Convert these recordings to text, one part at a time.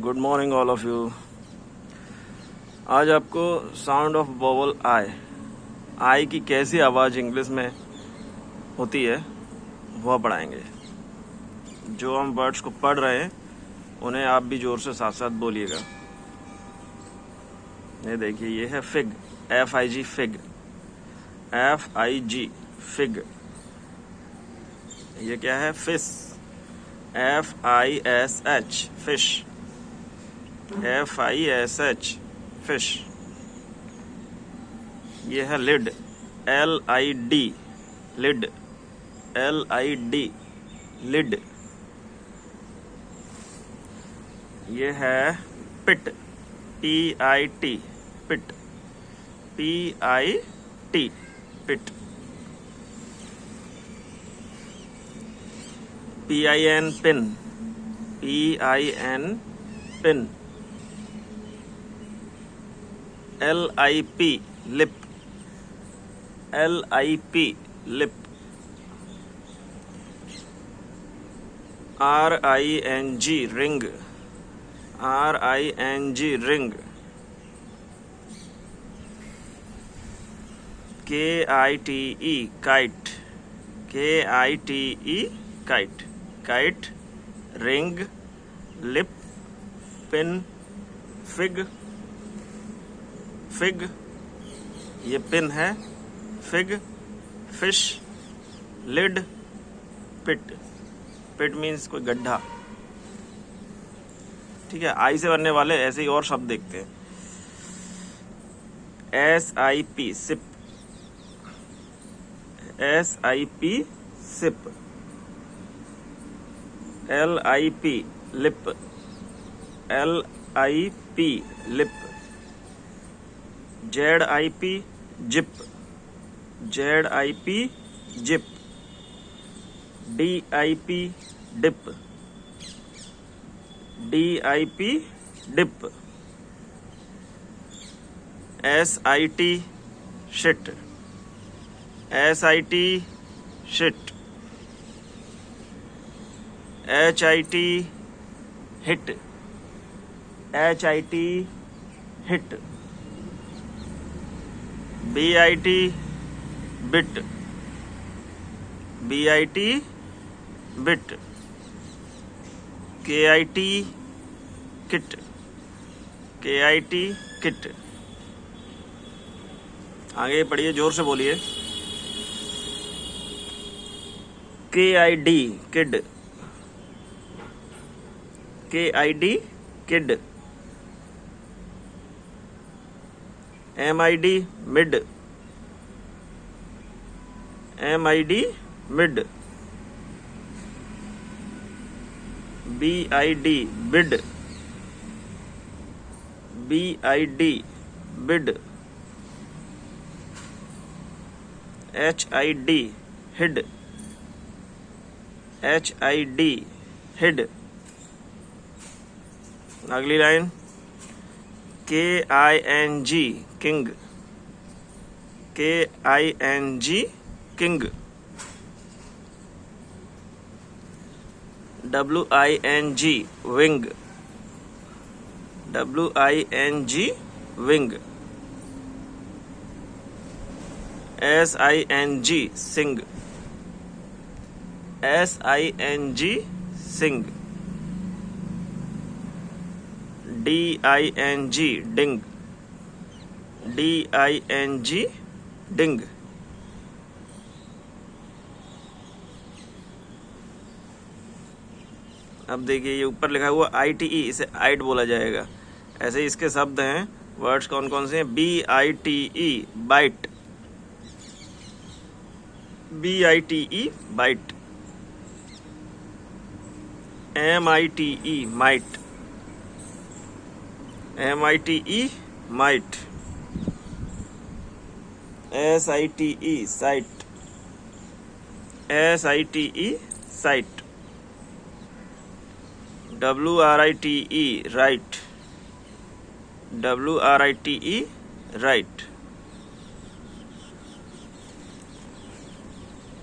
Good morning all of you. आज आपको sound of vowel आई की कैसी आवाज़ इंग्लिश में होती है वह पढ़ाएंगे। जो हम वर्ड्स को पढ़ रहे हैं उन्हें आप भी जोर से साथ साथ बोलिएगा। ये देखिए, ये है fig, FIG fig, FIG fig. ये क्या है? Fish, FISH fish, FISH fish. ये है lid, LID lid, LID lid. ये है pit, PIT pit, PIT pit. PIN pin, PIN pin. LIP lip, LIP lip. RING ring, RING ring. KITE kite, KITE kite, kite. Ring, lip, pin, fig, fig. ये pin है, fig, fish, lid, pit. Pit means कोई गड्ढा। ठीक है, आई से बनने वाले ऐसे ही और शब्द देखते हैं। SIP sip, SIP sip. LIP lip, LIP lip. ZIP zip, ZIP zip. DIP dip, DIP dip. SIT sit, SIT sit. HIT hit, HIT hit. BIT bit, BIT bit. KIT kit, KIT kit. आगे पढ़िए, जोर से बोलिए। KID kid, KID kid. MID mid, MID mid. BID bid, BID bid. HID hid, HID hid. अगली line KING king, KING king. WING wing, WING wing. SING sing, SING सिंग। DING डिंग, DING डिंग। अब देखिए, ये ऊपर लिखा हुआ ITE, इसे आइट बोला जाएगा। ऐसे ही इसके शब्द हैं, वर्ड्स कौन कौन से हैं? BITE bite, BITE bite. MITE mite, MITE mite. SITE site, SITE site. WRITE write, WRITE write.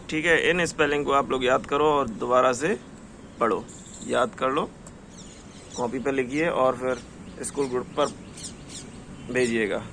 ठीक है, इन स्पेलिंग को आप लोग याद करो और दोबारा से पढ़ो, याद कर लो। कॉपी पर लिखिए और फिर स्कूल ग्रुप पर भेजिएगा।